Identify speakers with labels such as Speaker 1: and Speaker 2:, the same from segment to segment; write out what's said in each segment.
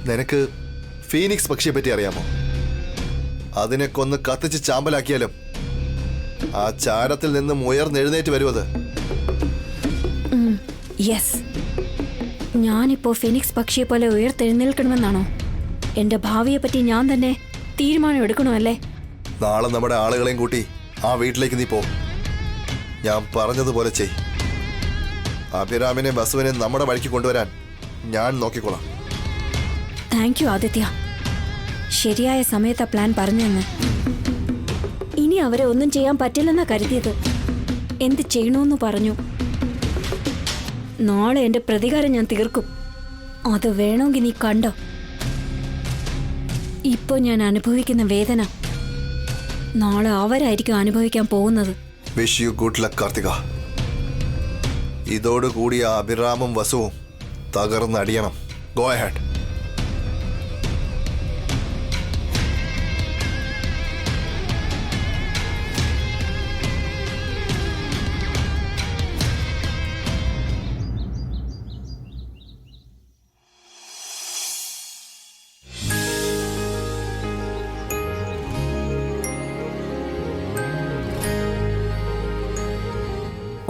Speaker 1: നിനക്ക് ഫീനിക്സ് പക്ഷിയെ പറ്റി അറിയാമോ? അതിനെ കൊന്ന് കത്തിച്ച് ചാമ്പലാക്കിയാലും ആ ചാരത്തിൽ നിന്നും ഉയർന്നെഴുന്നേറ്റ് വരും അത്.
Speaker 2: യെസ്, ഞാനിപ്പോ ഫിനിക്സ് പക്ഷിയെ പോലെ ഉയർത്തെഴുന്നേൽക്കണമെന്നാണോ? എന്റെ ഭാവിയെ പറ്റി ഞാൻ തന്നെ തീരുമാനം എടുക്കണമല്ലേ?
Speaker 1: നാളെ നമ്മുടെ ആളുകളെയും കൂട്ടി ആ വീട്ടിലേക്ക് നീ പോ. ഞാൻ പറഞ്ഞതുപോലെ ചെയ്. അഭിരാമിനെ വസുവിനെ നമ്മുടെ വഴിക്ക് കൊണ്ടുവരാൻ ഞാൻ നോക്കിക്കോളാം.
Speaker 2: Thank you Aditya. ശരിയായ സമയത്താ പ്ലാൻ പറഞ്ഞെന്ന്. ഇനി അവരെ ഒന്നും ചെയ്യാൻ പറ്റില്ലെന്നാ കരുതിയത്. എന്ത് ചെയ്യണമെന്ന് പറഞ്ഞു. നാളെ എന്റെ പ്രതികാരം ഞാൻ തീർക്കും. അത് വേണമെങ്കിൽ നീ കണ്ടോ. ഇപ്പൊ ഞാൻ അനുഭവിക്കുന്ന വേദന നാളെ അവരായിരിക്കും അനുഭവിക്കാൻ പോകുന്നത്.
Speaker 1: Wish you good luck Karthika. ഇതോടുകൂടി ആ അഭിരാമും വസുവും തകർന്നടിയണം. Go ahead.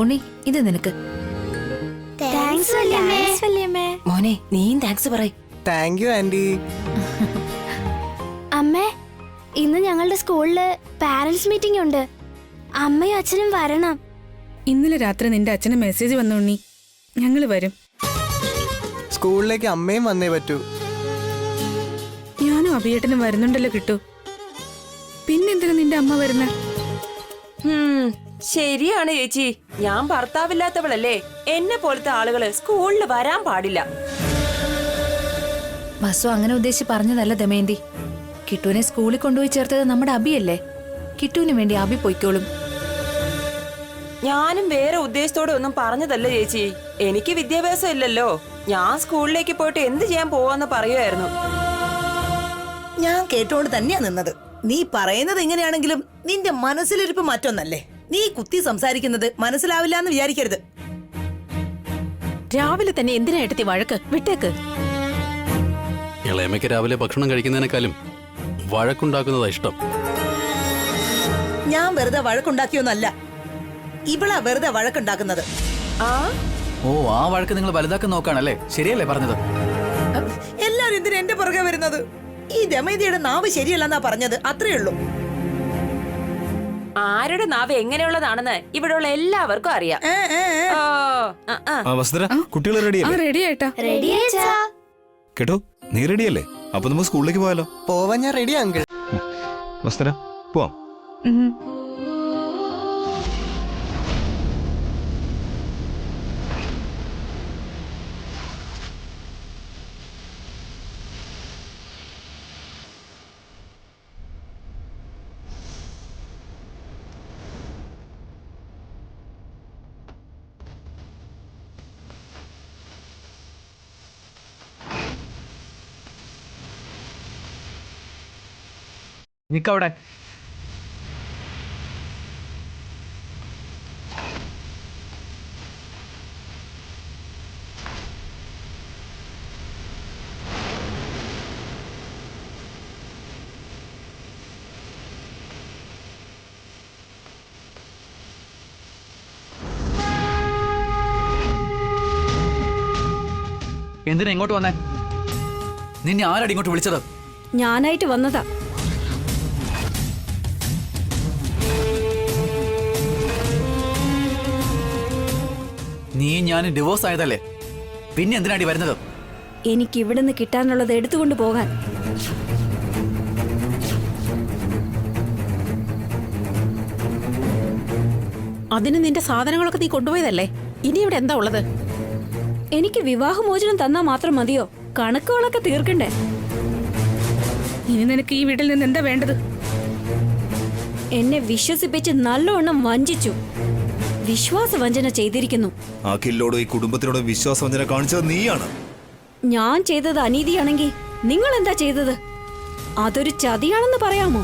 Speaker 3: ഉണ്ണി, ഇത് നിനക്ക്. മോനെ, നീയും താങ്ക്സ് പറയ്.
Speaker 4: Thank you aunty.
Speaker 5: അമ്മേ, ഇന്ന് ഞങ്ങളുടെ സ്കൂളില് പാരന്റ്സ് മീറ്റിംഗ് ഉണ്ട്. അമ്മയും അച്ഛനും വരണം.
Speaker 6: ഇന്നലെ രാത്രി നിന്റെ അച്ഛന് മെസ്സേജ് വന്നു ഉണ്ണി, ഞങ്ങള് വരും.
Speaker 4: സ്കൂളിലേക്ക് അമ്മയും വന്നേ പറ്റൂ.
Speaker 6: ഞാനും അഭിയേട്ടനും വരുന്നുണ്ടല്ലോ കിട്ടു. പിന്നെന്തിനാ നിന്റെ അമ്മ വരുന്ന?
Speaker 3: ശരിയാണ് ചേച്ചി, ഞാൻ ഭർത്താവില്ലാത്തവളല്ലേ. എന്നെ പോലത്തെ ആളുകള് സ്കൂളിൽ വരാൻ പാടില്ല. വസു അങ്ങനെ ഉദ്ദേശിച്ച് പറഞ്ഞതല്ല ദമയന്തി. കിട്ടുവിനെ സ്കൂളിൽ കൊണ്ടുപോയി ചേർത്തത് നമ്മുടെ അബിയല്ലേ. കിട്ടുവിന് വേണ്ടി അബി പൊയ്ക്കോളും. ഞാനും വേറെ ഉദ്ദേശത്തോടെ ഒന്നും പറഞ്ഞതല്ല ചേച്ചി. എനിക്ക് വിദ്യാഭ്യാസം ഇല്ലല്ലോ. ഞാൻ സ്കൂളിലേക്ക് പോയിട്ട് എന്ത് ചെയ്യാൻ പോവാന്ന് പറയുമായിരുന്നു.
Speaker 7: ഞാൻ കേട്ടോണ്ട് തന്നെയാ നിന്നത്. നീ പറയുന്നത് എങ്ങനെയാണെങ്കിലും നിന്റെ മനസ്സിലിരിപ്പ് മറ്റൊന്നല്ലേ. നീ കുത്തി സംസാരിക്കുന്നത് മനസ്സിലാവില്ല എന്ന് വിചാരിക്കരുത്.
Speaker 3: രാവിലെ തന്നെ എന്തിനാ എടുത്തി വഴക്ക്? വിട്ടേക്ക്.
Speaker 8: ഇളയമ്മയ്ക്ക് രാവിലെ ഭക്ഷണം കഴിക്കുന്നതിനേക്കാളും വഴക്കുണ്ടാക്കുന്നതാ ഇഷ്ടം.
Speaker 7: ഞാൻ വെറുതെ വഴക്കുണ്ടാക്കിയൊന്നല്ല, ഇവളാ വെറുതെ വഴക്കുണ്ടാക്കുന്നത്.
Speaker 9: ഓ, ആ വഴക്ക് നിങ്ങൾ വലുതാക്കാൻ നോക്കാണല്ലേ? ശരിയല്ലേ പറഞ്ഞത്?
Speaker 7: എല്ലാരും എന്തിനാ എന്റെ പുറകെ വരുന്നത്? ഈ ദമയന്തിയുടെ നാവ് ശരിയല്ലെന്നാ പറഞ്ഞത്, അത്രേ ഉള്ളൂ.
Speaker 3: ആരുടെ നാവ് എങ്ങനെയുള്ളതാണെന്ന് ഇവിടെയുള്ള എല്ലാവർക്കും അറിയാം.
Speaker 10: കുട്ടികൾ
Speaker 6: റെഡി ആയിട്ടാ?
Speaker 10: കേട്ടോ, നീ റെഡിയല്ലേ? അപ്പൊ നമുക്ക് സ്കൂളിലേക്ക് പോയാലോ?
Speaker 4: പോവാൻ ഞാൻ റെഡിയാ അങ്കിൾ.
Speaker 10: വസ്തുര, പോവാം.
Speaker 9: നിക്കവിടെ. എന്തിനാ ഇങ്ങോട്ട് വന്നേ? നിന്നെ ആരാടി ഇങ്ങോട്ട് വിളിച്ചത്?
Speaker 2: ഞാനായിട്ട് വന്നതാ.
Speaker 9: നീ ഞാൻ ഡിവോഴ്സ് ആയതല്ലേ, പിന്നെ എന്തിനാടി വരുന്നത്?
Speaker 2: എനിക്ക് ഇവിടുന്ന് കിട്ടാനുള്ളത് എടുത്തുകൊണ്ട് പോകാൻ.
Speaker 3: അതിന് നിന്റെ സാധനങ്ങളൊക്കെ നീ കൊണ്ടുപോയതല്ലേ? ഇനി ഇവിടെ എന്താ ഉള്ളത്?
Speaker 2: എനിക്ക് വിവാഹമോചനം തന്നാ മാത്രം മതിയോ? കണക്കുകളൊക്കെ തീർക്കണ്ടേ?
Speaker 6: ഇനി നിനക്ക് ഈ വീട്ടിൽ നിന്ന് എന്താ വേണ്ടത്?
Speaker 2: എന്നെ വിശ്വസിപ്പിച്ച് നല്ലവണ്ണം വഞ്ചിച്ചു. വിശ്വാസവഞ്ചന ചെയ്തിരിക്കുന്നു.
Speaker 10: ആ കില്ലോടും ഈ കുടുംബത്തിനോടും വിശ്വാസവഞ്ചന കാണിച്ചത് നീയാണ്.
Speaker 2: ഞാൻ ചെയ്തത് അനീതിയാണെങ്കിൽ നിങ്ങൾ എന്താ ചെയ്തത്? അതൊരു ചതിയാണെന്ന് പറയാമോ?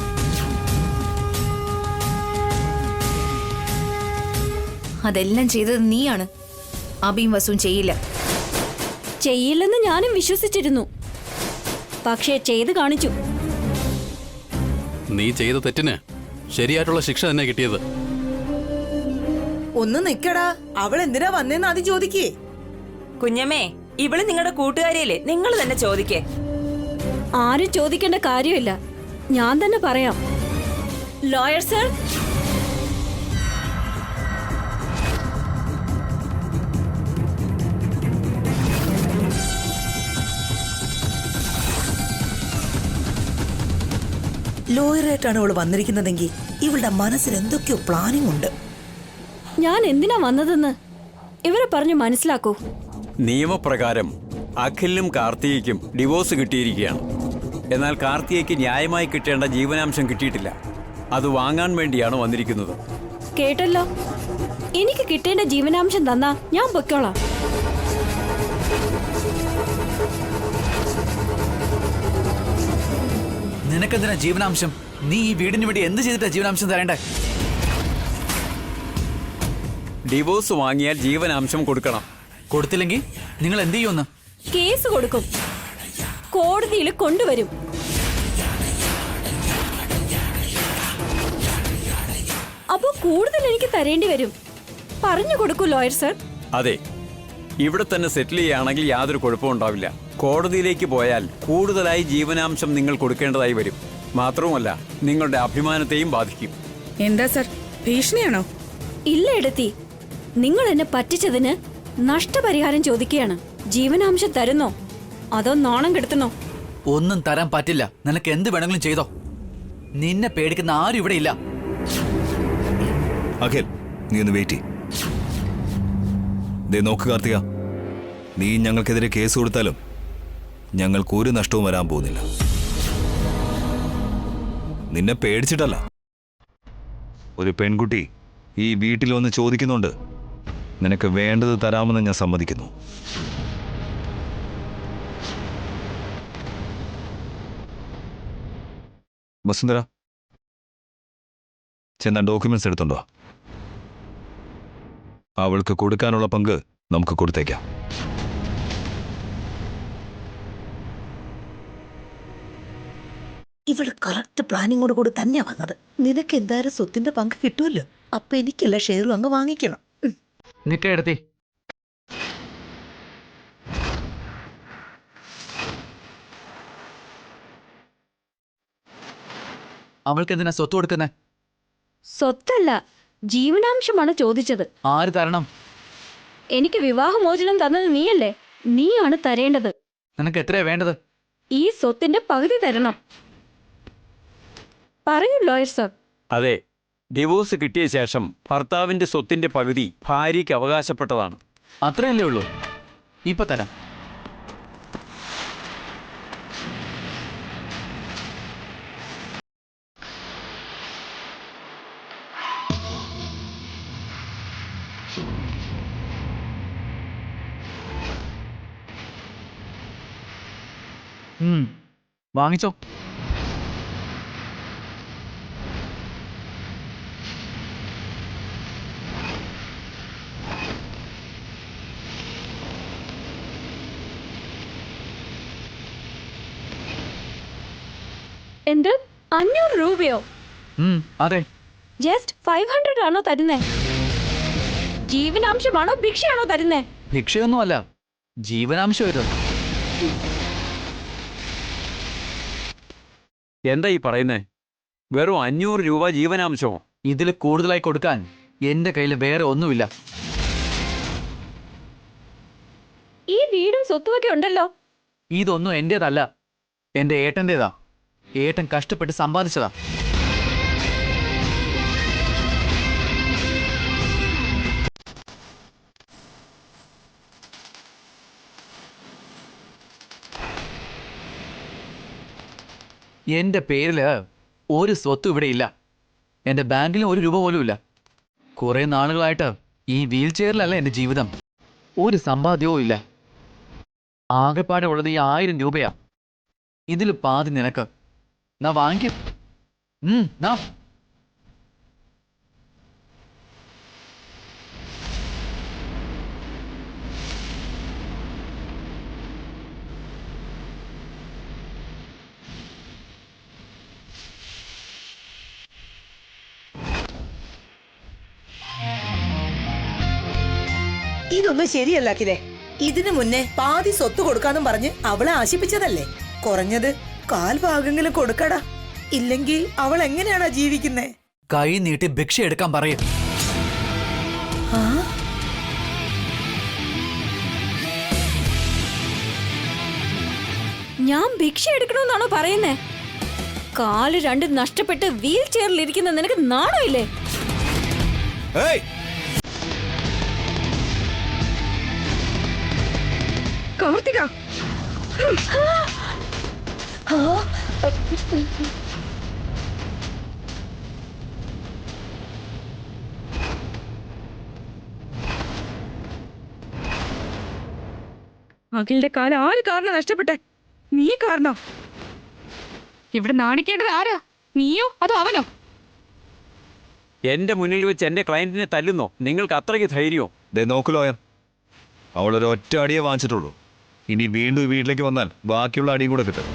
Speaker 3: അതെല്ലാം ചെയ്തത് നീയാണ്. അബിയും വസുവും ചെയ്യില്ല.
Speaker 2: ചെയ്യില്ലെന്ന് ഞാനും വിശ്വസിച്ചിരുന്നു. പക്ഷേ ചെയ്ത് കാണിച്ചു.
Speaker 8: നീ ചെയ്ത തെറ്റിന് ശരിയായിട്ടുള്ള ശിക്ഷ തന്നെ കിട്ടിയത്.
Speaker 7: ഒന്ന് നിക്കടാ, അവൾ എന്തിനാ വന്നേന്ന് ആദ്യം ചോദിക്കേ.
Speaker 3: കുഞ്ഞമ്മേ, ഇവള് നിങ്ങളുടെ കൂട്ടുകാരിയല്ലേ, നിങ്ങൾ തന്നെ ചോദിക്കേ.
Speaker 2: ആരും ചോദിക്കേണ്ട കാര്യമില്ല, ഞാൻ തന്നെ പറയാം. ലോയർ സർ,
Speaker 7: ലോയറായിട്ടാണ് അവള് വന്നിരിക്കുന്നതെങ്കിൽ ഇവളുടെ മനസ്സിൽ എന്തൊക്കെയോ പ്ലാനിംഗ് ഉണ്ട്.
Speaker 2: ഞാൻ എന്തിനാ വന്നതെന്ന് ഇവരെ പറഞ്ഞു മനസ്സിലാക്കൂ.
Speaker 11: നിയമപ്രകാരം അഖിലിനും കാർത്തികയ്ക്കും ഡിവോഴ്സ് കിട്ടിയിരിക്കുകയാണ്. എന്നാൽ കാർത്തികയ്ക്ക് ന്യായമായി കിട്ടേണ്ട ജീവനാംശം കിട്ടിയിട്ടില്ല. അത് വാങ്ങാൻ വേണ്ടിയാണ് വന്നിരിക്കുന്നത്.
Speaker 2: കേട്ടല്ലോ, എനിക്ക് കിട്ടേണ്ട ജീവനാംശം തന്നാ ഞാൻ പൊയ്ക്കോളാം.
Speaker 9: നിനക്കെന്തിനാ ജീവനാംശം? നീ ഈ വീടിന് വേണ്ടി എന്ത് ചെയ്തിട്ടാ ജീവനാംശം തരേണ്ടേ?
Speaker 11: ഡിവോഴ്സ് വാങ്ങിയാൽ ജീവനാംശം കൊടുക്കണം.
Speaker 9: കൊടുത്തില്ലെങ്കിൽ നിങ്ങൾ എന്ത് ചെയ്യുമെന്ന്?
Speaker 2: കേസ് കൊടുക്കും, കോടതിയിൽ കൊണ്ടുവരും. അപ്പോ കൂടുതൽ എനിക്ക് തരേണ്ടി വരും. പറഞ്ഞു കൊടുക്കൂ ലോയർ സർ.
Speaker 11: അതെ, ഇവിടെ തന്നെ സെറ്റിൽ ചെയ്യുകയാണെങ്കിൽ യാതൊരു കുഴപ്പമുണ്ടാവില്ല. കോടതിയിലേക്ക് പോയാൽ കൂടുതലായി ജീവനാംശം നിങ്ങൾ കൊടുക്കേണ്ടതായി വരും. മാത്രവുമല്ല, നിങ്ങളുടെ അഭിമാനത്തെയും ബാധിക്കും.
Speaker 6: എന്താ സർ, ഭീഷണിയാണോ?
Speaker 2: ഇല്ല എടുത്തി, നിങ്ങൾ എന്നെ പറ്റിച്ചതിന് നഷ്ടപരിഹാരം ചോദിക്കുകയാണ്. ജീവനാംശം തരുന്നോ അതോ നാണം കെടുത്തുന്നോ?
Speaker 9: ഒന്നും തരാൻ പറ്റില്ല. നിനക്ക് എന്ത് വേണമെങ്കിലും ചെയ്തോ. നിന്നെ പേടിക്കുന്ന ആരും ഇവിടെ ഇല്ല.
Speaker 10: അഖിൽ, നീ ഒന്ന് വെയിറ്റ് ചെയ്യ്. ദേ നോക്ക് കാർത്തിക, നീ ഞങ്ങൾക്കെതിരെ കേസ് കൊടുത്താലും ഞങ്ങൾക്ക് ഒരു നഷ്ടവും വരാൻ പോകുന്നില്ല. നിന്നെ പേടിച്ചിട്ടല്ല. ഒരു പെൺകുട്ടി ഈ വീട്ടിൽ വന്ന് ചോദിക്കുന്നുണ്ട്, നിനക്ക് വേണ്ടത് തരാമെന്ന് ഞാൻ സമ്മതിക്കുന്നു. വസുന്ധര, ചെന്ന ഡോക്യുമെന്റ്സ് എടുത്തുണ്ടോ? അവൾക്ക് കൊടുക്കാനുള്ള പങ്ക് നമുക്ക് കൊടുത്തേക്കാം.
Speaker 7: ഇവള് കറക്റ്റ് പ്ലാനിങ്ങോട് കൂടി തന്നെയാ വന്നത്. നിനക്ക് എന്തായാലും സ്വത്തിന്റെ പങ്ക് കിട്ടുമല്ലോ. അപ്പൊ എനിക്കെല്ലാ ഷെയറും അങ്ങ് വാങ്ങിക്കണം.
Speaker 9: നിൽക്കെടുത്തി. അവൾക്ക് എന്തിനാ സ്വത്ത് കൊടുക്കുന്നേ?
Speaker 2: സ്വത്തല്ല, ജീവനാംശമാണ് ചോദിച്ചത്.
Speaker 9: ആര് തരണം?
Speaker 2: എനിക്ക് വിവാഹമോചനം തന്നത് നീയല്ലേ, നീയാണ് തരേണ്ടത്.
Speaker 9: നിനക്ക് എത്രയാ വേണ്ടത്?
Speaker 2: ഈ സ്വത്തിന്റെ പകുതി തരണം. പറയൂ ലോയർ സർ.
Speaker 11: അതെ, ഡിവോഴ്സ് കിട്ടിയ ശേഷം ഭർത്താവിന്റെ സ്വത്തിന്റെ പകുതി ഭാര്യയ്ക്ക് അവകാശപ്പെട്ടതാണ്.
Speaker 9: അത്രയല്ലേ ഉള്ളൂ? ഇപ്പൊ തരാം. വാങ്ങിച്ചോ.
Speaker 2: എന്ത് 500 രൂപയോ?
Speaker 9: അതെ.
Speaker 2: ജസ്റ്റ് 500 ആണോ തരുന്നേ? ജീവനാംശമാണോ ഭിക്ഷയാണോ തരുന്നേ?
Speaker 9: ഭിക്ഷയൊന്നുമല്ല, ജീവനാംശം ഇത്.
Speaker 11: എന്താ ഈ പറയുന്നേ? വെറും 500 രൂപ ജീവനാംശമോ?
Speaker 9: ഇതിൽ കൂടുതലായി കൊടുക്കാൻ എന്റെ കയ്യിൽ വേറെ ഒന്നുമില്ല.
Speaker 2: ഈ വീടും സ്വത്തുമൊക്കെ ഉണ്ടല്ലോ.
Speaker 9: ഇതൊന്നും എന്റേതല്ല, എന്റെ ഏട്ടൻ്റെതാ. ഏട്ടൻ കഷ്ടപ്പെട്ട് സമ്പാദിച്ചതാ. എന്റെ പേരില് ഒരു സ്വത്തും ഇവിടെ ഇല്ല. എന്റെ ബാങ്കിൽ 1 രൂപ പോലും ഇല്ല. കുറെ നാളുകളായിട്ട് ഈ വീൽ ചെയറിലല്ല എന്റെ ജീവിതം. ഒരു സമ്പാദ്യവും ഇല്ല. ആകെപ്പാടെ ഉള്ളത് ഈ 1000 രൂപയാ. ഇതിൽ പാതി നിനക്ക്. നാ വാങ്ങിക്കും. നാ.
Speaker 7: ഇതൊന്നും ശരിയല്ല അഖിലേ. ഇതിനു മുന്നേ പാതി സ്വത്ത് കൊടുക്കാന്നും പറഞ്ഞ് അവളെ ആശിപ്പിച്ചതല്ലേ. കുറഞ്ഞത് 1/4 ഭാഗമെങ്കിലും കൊടുക്കടാ. ഇല്ലെങ്കിൽ അവൾ എങ്ങനെയാണാ ജീവിക്കുന്നേ?
Speaker 9: കൈ നീട്ടി ഭിക്ഷ എടുക്കാൻ പറയും.
Speaker 2: ഞാൻ ഭിക്ഷ എടുക്കണമെന്നാണോ പറയുന്നേ? കാല് രണ്ടും നഷ്ടപ്പെട്ട് വീൽ ചെയറിൽ ഇരിക്കുന്ന നിനക്ക് നാണമില്ലേ?
Speaker 10: ഏയ്,
Speaker 6: കാർത്തിക, അഖിലിന്റെ കാലം ആര് കാരണം നഷ്ടപ്പെട്ടെ? നീ കാരണോ? ഇവിടെ നാണിക്കേണ്ടത് ആരാ? നീയോ അതോ അവനോ?
Speaker 11: എന്റെ മുന്നിൽ വെച്ച് എന്റെ ക്ലയന്റിനെ തല്ലുന്നോ? നിങ്ങൾക്ക് അത്രയ്ക്ക് ധൈര്യമോ?
Speaker 10: ദേ നോക്ക് ലോയർ, അവളൊരു ഒറ്റ അടിയേ വാങ്ങിച്ചിട്ടുള്ളൂ. ഇനി വീണ്ടും ഈ വീട്ടിലേക്ക് വന്നാൽ ബാക്കിയുള്ള അടിയും കൂടെ കിട്ടും.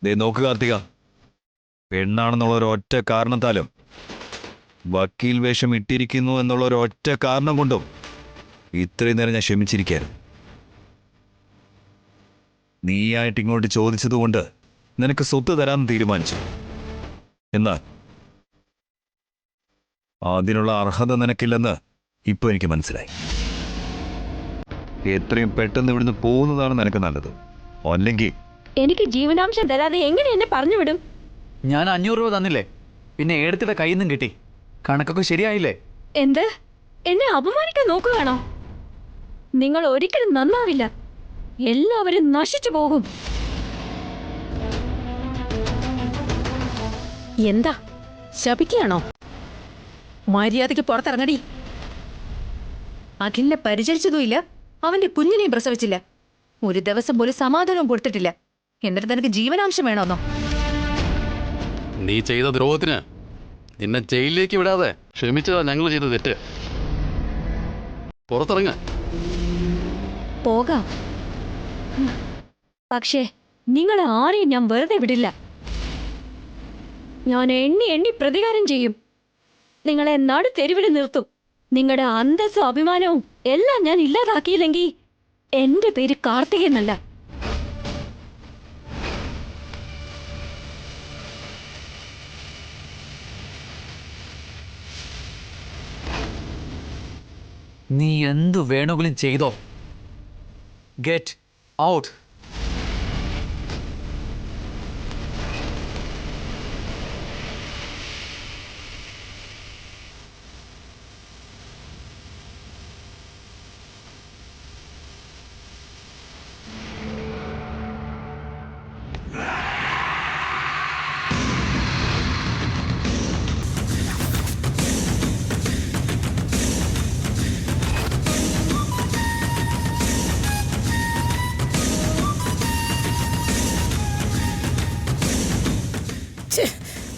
Speaker 10: ദേ നോക്ക് കാർത്തിക, പെണ്ണാണെന്നുള്ള ഒരു ഒറ്റ കാരണത്താലും വക്കീൽ വേഷം ഇട്ടിരിക്കുന്നു എന്നുള്ള ഒരു ഒറ്റ കാരണം കൊണ്ടും ഇത്രയും നേരം ഞാൻ ക്ഷമിച്ചിരിക്കായിരുന്നു. നീയായിട്ട് ഇങ്ങോട്ട് ചോദിച്ചതുകൊണ്ട് നിനക്ക് സ്വത്ത് തരാമെന്ന് തീരുമാനിച്ചു. എന്നാൽ അതിനുള്ള അർഹത നിനക്കില്ലെന്ന് ഇപ്പൊ എനിക്ക് മനസ്സിലായി. എത്രയും പെട്ടെന്ന് ഇവിടുന്ന് പോകുന്നതാണ് നിനക്ക് നല്ലത്. അല്ലെങ്കിൽ
Speaker 2: എനിക്ക് ജീവനാംശം തരാതെ എങ്ങനെ എന്നെ പറഞ്ഞു വിടും?
Speaker 9: ഞാൻ 500 രൂപ തന്നില്ലേ, പിന്നെ ഏടത്തിയുടെ കയ്യിൽ നിന്നും കിട്ടി. കണക്കൊക്കെ ശരിയായില്ലേ?
Speaker 2: എന്ത്? എന്നെ അപമാനിക്കാൻ നോക്കുകയാണോ? നിങ്ങൾ ഒരിക്കലും നന്നാവില്ല. എല്ലാവരും നശിച്ചു പോകും.
Speaker 3: എന്താ ശപിക്കുകയാണോ? മര്യാദയ്ക്ക് പുറത്തിറങ്ങടി. അഖിലിനെ പരിചരിച്ചതുമില്ല, അവന്റെ കുഞ്ഞിനെയും പ്രസവിച്ചില്ല, ഒരു ദിവസം പോലും സമാധാനവും കൊടുത്തിട്ടില്ല. എന്നിട്ട് നിനക്ക് ജീവനാംശം വേണമെന്നോ?
Speaker 8: നീ ചെയ്ത ദ്രോഹത്തിന് നിന്നെ ജയിലിലേക്ക് വിടാതെ ക്ഷമിച്ചതാ ഞങ്ങൾ ചെയ്ത തെറ്റ്. പുറത്തിറങ്ങ.
Speaker 2: പോകാം, പക്ഷേ നിങ്ങളെ ആരെയും ഞാൻ വെറുതെ വിടില്ല. ഞാൻ എണ്ണി എണ്ണി പ്രതികാരം ചെയ്യും. നിങ്ങളെ നടു തെരുവിൽ നിർത്തും. നിങ്ങളുടെ അന്തസ്സും അഭിമാനവും എല്ലാം ഞാൻ ഇല്ലാതാക്കിയില്ലെങ്കിൽ എന്റെ പേര് കാർത്തിക എന്നല്ല.
Speaker 9: നീ എന്തു വേണമെങ്കിലും ചെയ്തോ. Get out.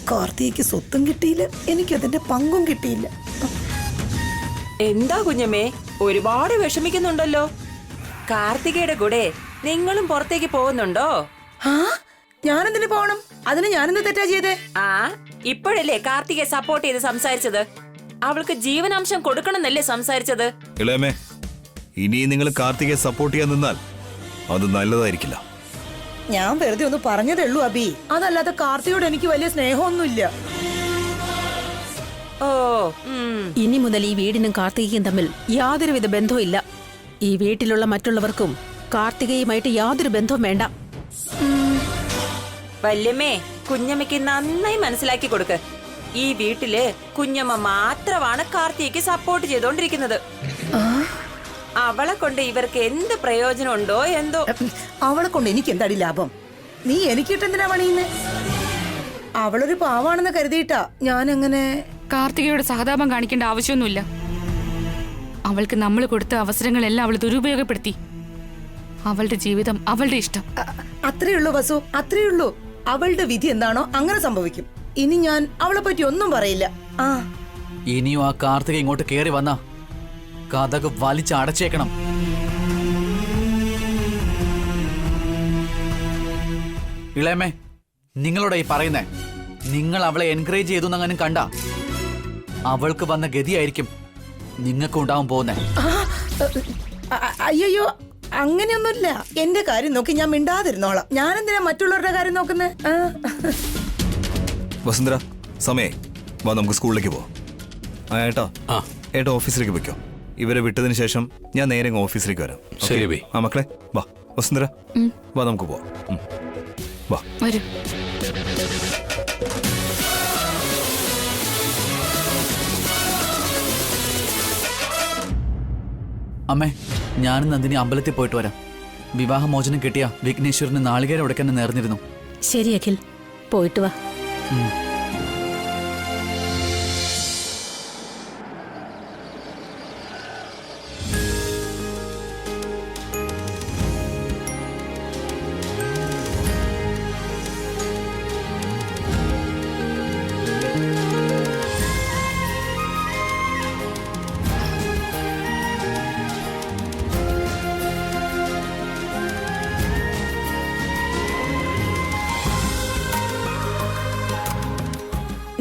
Speaker 7: കാർത്തികയ്ക്ക് സ്വത്തും കിട്ടിയില്ല, എനിക്കതിന്റെ പങ്കും കിട്ടിയില്ല.
Speaker 3: എന്താ കുഞ്ഞമ്മേ, ഒരുപാട് വിഷമിക്കുന്നുണ്ടല്ലോ. കാർത്തികയുടെ കൂടെ നിങ്ങളും പുറത്തേക്ക് പോകുന്നുണ്ടോ?
Speaker 7: ആ, ഞാനെന്തിനു പോകണം? അതിന് ഞാനെന്ത് തെറ്റാ ചെയ്തേ?
Speaker 3: ആ, ഇപ്പോഴല്ലേ കാർത്തികയെ സപ്പോർട്ട് ചെയ്ത് സംസാരിച്ചത്? അവൾക്ക് ജീവനാംശം കൊടുക്കണമെന്നല്ലേ സംസാരിച്ചത്?
Speaker 10: ഇളയമേ, ഇനി നിങ്ങൾ കാർത്തികയെ സപ്പോർട്ട് ചെയ്യാൻ നിന്നാൽ അത് നല്ലതായിരിക്കില്ല.
Speaker 7: ഞാൻ വെറുതെ ഒന്ന് പറഞ്ഞതേ ഉള്ളൂ അബി. അതല്ലാതെ കാർത്തിയോട് എനിക്ക് വലിയ സ്നേഹമൊന്നുമില്ല.
Speaker 3: ഓ,
Speaker 12: ഇനി മുതൽ ഈ വീടിനും കാർത്തികയും തമ്മിൽ യാതൊരുവിധ ബന്ധവും ഇല്ല. ഈ വീട്ടിലുള്ള മറ്റുള്ളവർക്കും കാർത്തികയുമായിട്ട് യാതൊരു ബന്ധവും വേണ്ട.
Speaker 3: വല്യമ്മേ, കുഞ്ഞമ്മയ്ക്ക് നന്നായി മനസ്സിലാക്കി കൊടുക്ക്. ഈ വീട്ടില് കുഞ്ഞമ്മ മാത്രമാണ് കാർത്തികയ്ക്ക് സപ്പോർട്ട് ചെയ്തോണ്ടിരിക്കുന്നത്. അവളെ കൊണ്ട് ഇവർക്ക് എന്ത് പ്രയോജനം ഉണ്ടോ എന്തോ.
Speaker 7: അവളെ കൊണ്ട് എനിക്ക് എന്താടി ലാഭം? നീ എനിക്കിട്ടെന്തിനാ പണിയുന്നേ? അവളൊരു പാവാണെന്ന് കരുതിയിട്ടാ ഞാൻ അങ്ങനെ.
Speaker 6: കാർത്തികയോട് സഹതാപം കാണിക്കേണ്ട ആവശ്യമൊന്നുമില്ല. അവൾക്ക് നമ്മൾ കൊടുത്ത അവസരങ്ങളെല്ലാം അവൾ ദുരുപയോഗപ്പെടുത്തി. അവളുടെ ജീവിതം, അവളുടെ ഇഷ്ടം.
Speaker 7: അത്രേ ഉള്ളൂ വസു, അത്രേ ഉള്ളൂ. അവളുടെ വിധി എന്താണോ അങ്ങനെ സംഭവിക്കും. ഇനി ഞാൻ അവളെ പറ്റി ഒന്നും പറയില്ല. ആ,
Speaker 9: ഇനിയും ആ കാർത്തിക ഇങ്ങോട്ട് കയറി വന്ന കഥക് വലിച്ചടച്ചേക്കണം. ഇളയമേ, നിങ്ങളോട് ഈ പറയുന്നേ, നിങ്ങൾ അവളെ എൻകറേജ് ചെയ്തു എന്നങ്ങനെ കണ്ട അവൾക്ക് വന്ന ഗതിയായിരിക്കും നിങ്ങൾക്ക് ഉണ്ടാവാൻ പോകുന്നേ.
Speaker 7: അയ്യോ അങ്ങനെയൊന്നുമില്ല. എന്റെ കാര്യം നോക്കി ഞാൻ മിണ്ടാതിരുന്നോളാം. ഞാൻ എന്തിനാ മറ്റുള്ളവരുടെ കാര്യം നോക്കുന്നേ?
Speaker 10: വസുന്ധര, സമയേ വാ, നമുക്ക് സ്കൂളിലേക്ക് പോവാം. ഏട്ടാ, ഏട്ടാ ഓഫീസിലേക്ക് വെക്കോ. ഇവരെ വിട്ടതിന് ശേഷം ഞാൻ നേരെ ഓഫീസിലേക്ക് വരാം.
Speaker 8: ശരി ബൈ.
Speaker 10: ആ മക്കളെ വാ. വസുന്ധര വാ, നമുക്ക് പോവാം. വാ.
Speaker 6: വരൂ.
Speaker 9: അമ്മേ, ഞാനും നന്ദിനി അമ്പലത്തിൽ പോയിട്ട് വരാം. വിവാഹമോചനം കിട്ടിയ വിഘ്നേശ്വരന് നാളികേരം ഉടക്കാൻ നേർന്നിരുന്നു.
Speaker 12: ശരി അഖിൽ, പോയിട്ട് വാ.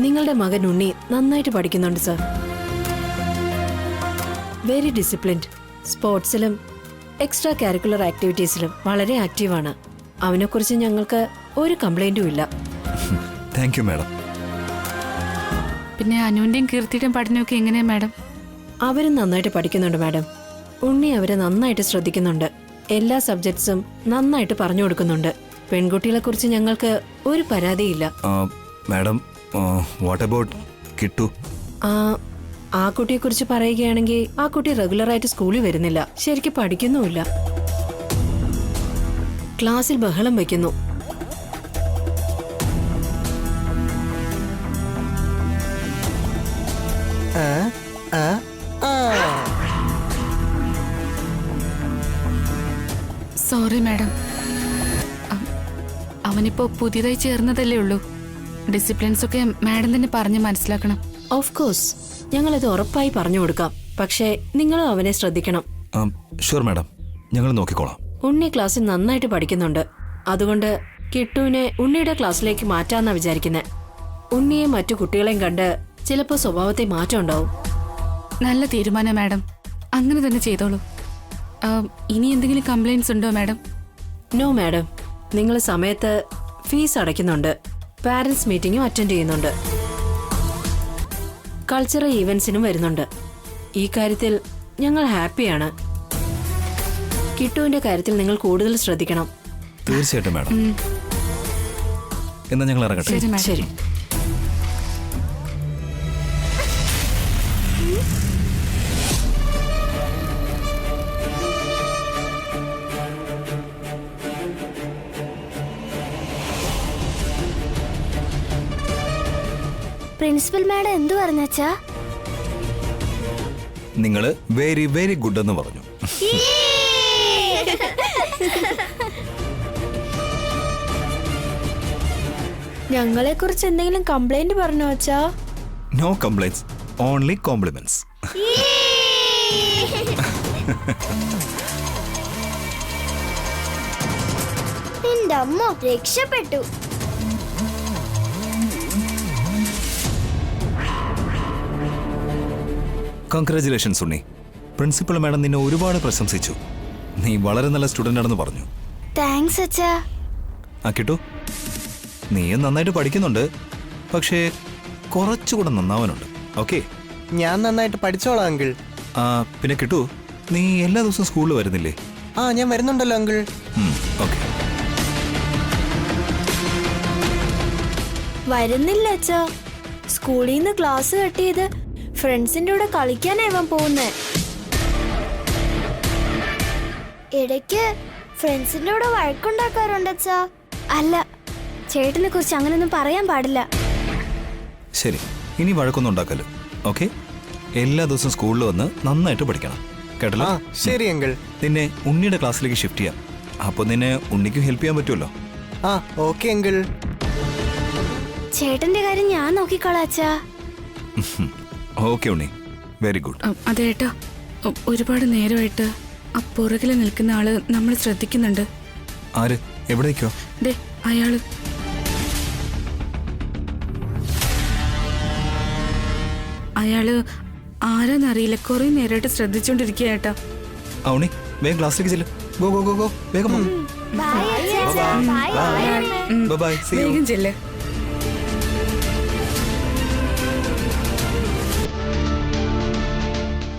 Speaker 13: നിങ്ങളുടെ മകൻ ഉണ്ണി നന്നായിട്ട് പഠിക്കുന്നുണ്ട് സർ. Very disciplined. സ്പോർട്സിലും എക്സ്ട്രാ കാരിക്കുലർ ആക്ടിവിറ്റീസിലും വളരെ ആക്റ്റീവാണ്. അവനെക്കുറിച്ച് ഞങ്ങൾക്ക് ഒരു കംപ്ലൈന്റും ഇല്ല.
Speaker 10: Thank you madam.
Speaker 6: പിന്നെ അനുവിന്റെയും കീർത്തിയുടെയും പഠനമൊക്കെ എങ്ങനെയാ മാഡം?
Speaker 13: അവരും നന്നായിട്ട് പഠിക്കുന്നുണ്ട് മാഡം. ഉണ്ണി അവരെ നന്നായിട്ട് ശ്രദ്ധിക്കുന്നുണ്ട്. എല്ലാ സബ്ജക്ട്സും നന്നായിട്ട് പറഞ്ഞു കൊടുക്കുന്നുണ്ട്. പെൺകുട്ടികളെ കുറിച്ച് ഞങ്ങൾക്ക് ഒരു പരാതിയില്ല.
Speaker 10: മാഡം, വാട്ട് അബൌട്ട് കിട്ടു?
Speaker 13: ആ കുട്ടിയെ കുറിച്ച് പറയുകയാണെങ്കിൽ ആ കുട്ടി റെഗുലറായിട്ട് സ്കൂളിൽ വരുന്നില്ല, ശരിക്കും പഠിക്കുന്നുമില്ല, ക്ലാസ്സിൽ ബഹളം വയ്ക്കുന്നു.
Speaker 6: സോറി മാഡം, അവനിപ്പോ പുതിയതായി ചേർന്നതല്ലേ ഉള്ളൂ. ഡിസിപ്ലിൻസ് ഒക്കെ മാഡം തന്നെ പറഞ്ഞ് മനസ്സിലാക്കണം.
Speaker 13: ഓഫ് കോഴ്സ്, ഞങ്ങളിത് ഉറപ്പായി പറഞ്ഞു കൊടുക്കാം. പക്ഷേ നിങ്ങളും അവനെ ശ്രദ്ധിക്കണം.
Speaker 10: ഷുവർ മാഡം, ഞങ്ങൾ നോക്കിക്കോളാം.
Speaker 13: ഉണ്ണി ക്ലാസ്സിൽ നന്നായിട്ട് പഠിക്കുന്നുണ്ട്. അതുകൊണ്ട് കിട്ടുവിനെ ഉണ്ണിയുടെ ക്ലാസ്സിലേക്ക് മാറ്റാന്നാ വിചാരിക്കുന്നത്. ഉണ്ണിയെ മറ്റു കുട്ടികളെയും കണ്ട് ചിലപ്പോൾ സ്വഭാവത്തെ മാറ്റം ഉണ്ടാവും.
Speaker 6: നല്ല തീരുമാനം മാഡം, അങ്ങനെ തന്നെ ചെയ്തോളൂ. ഇനി എന്തെങ്കിലും കംപ്ലൈൻറ്റ്സ് ഉണ്ടോ മാഡം?
Speaker 13: നോ മാഡം, നിങ്ങൾ സമയത്ത് ഫീസ് അടയ്ക്കുന്നുണ്ട്, പാരന്റ്സ് മീറ്റിംഗും അറ്റൻഡ് ചെയ്യുന്നുണ്ട്, കൾച്ചറൽ ഈവന്റ്സിനും വരുന്നുണ്ട്. ഈ കാര്യത്തിൽ ഞങ്ങൾ ഹാപ്പിയാണ്. കിട്ടുവിന്റെ കാര്യത്തിൽ നിങ്ങൾ കൂടുതൽ ശ്രദ്ധിക്കണം.
Speaker 10: തീർച്ചയായിട്ടും മാഡം. എന്നാ ഞങ്ങൾ ഇറങ്ങട്ടെ.
Speaker 13: ശരി.
Speaker 5: പ്രിൻസിപ്പൽ മാഡം എന്തു പറഞ്ഞാ?
Speaker 10: നിങ്ങള് വെരി വെരി ഗുഡ് എന്ന് പറഞ്ഞു.
Speaker 5: ഞങ്ങളെ കുറിച്ച് എന്തെങ്കിലും കംപ്ലൈന്റ് പറഞ്ഞോ അച്ഛാ?
Speaker 10: No complaints, only compliments.
Speaker 5: എന്റെ അമ്മ രക്ഷപ്പെട്ടു.
Speaker 10: കൺഗ്രാറ്റുലേഷൻസ് ഉണ്ണി. പ്രിൻസിപ്പൽ മാഡം നിന്നെ ഒരുപാട് പ്രശംസിച്ചു. നീ വളരെ നല്ല സ്റ്റുഡന്റ് ആണെന്ന് പറഞ്ഞു.
Speaker 5: താങ്ക്സ് അച്ഛാ.
Speaker 10: കിട്ടു, നീയും നന്നായിട്ട് പഠിക്കുന്നുണ്ട്, പക്ഷേ കുറച്ചുകൂടെ നന്നാവാനുണ്ട്. ഓക്കെ?
Speaker 4: ഞാൻ നന്നായിട്ട് പഠിച്ചോളാം അങ്കിൾ.
Speaker 10: പിന്നെ കിട്ടു, നീ എല്ലാ ദിവസവും സ്കൂളിൽ വരുന്നില്ലേ?
Speaker 4: ഞാൻ വരുന്നുണ്ടല്ലോ അങ്കിൾ.
Speaker 10: ഓക്കെ.
Speaker 5: വരുന്നില്ല അച്ഛാ. സ്കൂളിൽ നിന്ന് ക്ലാസ് കട്ട് ചെയ്ത് ഫ്രണ്ട്സിന്റെ കൂടെ കളിക്കാനാവാൻ പോകുന്നേ. ഇടയ്ക്ക് ഫ്രണ്ട്സിന്റെ കൂടെ വഴക്കുണ്ടാക്കാറുണ്ട് അച്ഛാ. അല്ല, ചേട്ടനെ കുറിച്ച് അങ്ങനൊന്നും പറയാൻ പാടില്ല.
Speaker 10: ശരി, ഇനി വഴക്കൊന്നും ഉണ്ടാക്കല്ലോ. ഓക്കെ? എല്ലാ ദിവസവും സ്കൂളിൽ വന്ന് നന്നായിട്ട് പഠിക്കണം, കേട്ടല്ലോ?
Speaker 4: ശരി അങ്കിൾ.
Speaker 10: നിന്നെ ഉണ്ണിയുടെ ക്ലാസ്സിലേക്ക് ഷിഫ്റ്റ് ചെയ്യാം. അപ്പൊ നിന്നെ ഉണ്ണിക്കും ഹെൽപ്പ് ചെയ്യാൻ പറ്റുമല്ലോ.
Speaker 4: Okay uncle.
Speaker 5: ചേട്ടന്റെ കാര്യം ഞാൻ നോക്കിക്കോളാം അച്ഛാ.
Speaker 10: ഓക്കെ ഉണ്ണി, വെരി ഗുഡ്.
Speaker 6: അതേട്ടാ, ഒരുപാട് നേരമായിട്ട് ആ പുറകിൽ നിൽക്കുന്ന ആള് നമ്മൾ ശ്രദ്ധിക്കുന്നുണ്ട്.
Speaker 10: ആര്? എവിടേക്കോ?
Speaker 6: ദേ അയാള്. അയാള് ആരാന്നറിയില്ല, കുറെ നേരമായിട്ട് ശ്രദ്ധിച്ചോണ്ടിരിക്കുക ഏട്ടാ.
Speaker 10: ഉണ്ണി വേഗം ക്ലാസ്സിലേക്ക് ചെല്ലും. ഗോ ഗോ ഗോ ഗോ വേഗം പോ. ബൈ.
Speaker 6: വേഗം ചെല്ല്.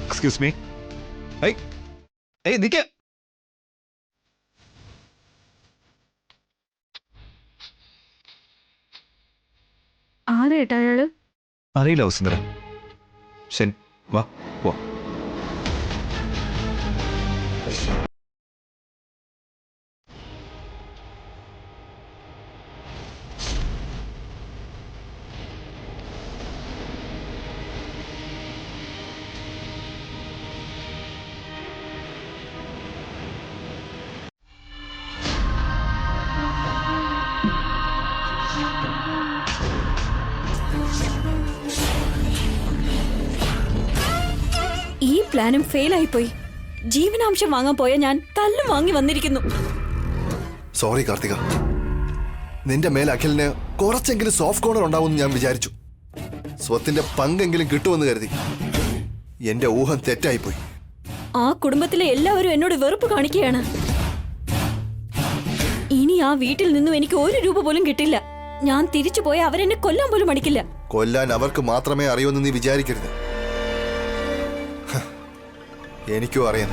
Speaker 10: Excuse me. നിക്ക.
Speaker 6: ആരേട്ടാ അയാള്?
Speaker 10: അറിയില്ല വസുന്ധര. ശരി വാ പോ.
Speaker 2: ഈ പ്ലാനും ഫെയിലായിപ്പോയി. ജീവനാംശം വാങ്ങാൻ പോയ ഞാൻ തല്ലും വാങ്ങി വന്നിരിക്കുന്നു.
Speaker 1: സോറി കാർത്തിക, നിന്റെ മേൽ അഖിലിന് കുറച്ചെങ്കിലും സോഫ്റ്റ് കോർണർ ഉണ്ടാവുമെന്ന് ഞാൻ വിചാരിച്ചു. സ്വത്തിന്റെ പങ്കെങ്കിലും കിട്ടുമെന്ന് കരുതി. എന്റെ ഊഹം തെറ്റായിപ്പോയി.
Speaker 2: ആ കുടുംബത്തിലെ എല്ലാവരും എന്നോട് വെറുപ്പ് കാണിക്കുകയാണ്. ഇനി ആ വീട്ടിൽ നിന്നും എനിക്ക് 1 രൂപ പോലും കിട്ടില്ല. ഞാൻ തിരിച്ചു പോയ അവരെന്നെ കൊല്ലാൻ പോലും മടിക്കില്ല.
Speaker 1: കൊല്ലാൻ അവർക്ക് മാത്രമേ അറിയൂന്ന് നീ വിചാരിക്കരുത്. എനിക്കും അറിയാം.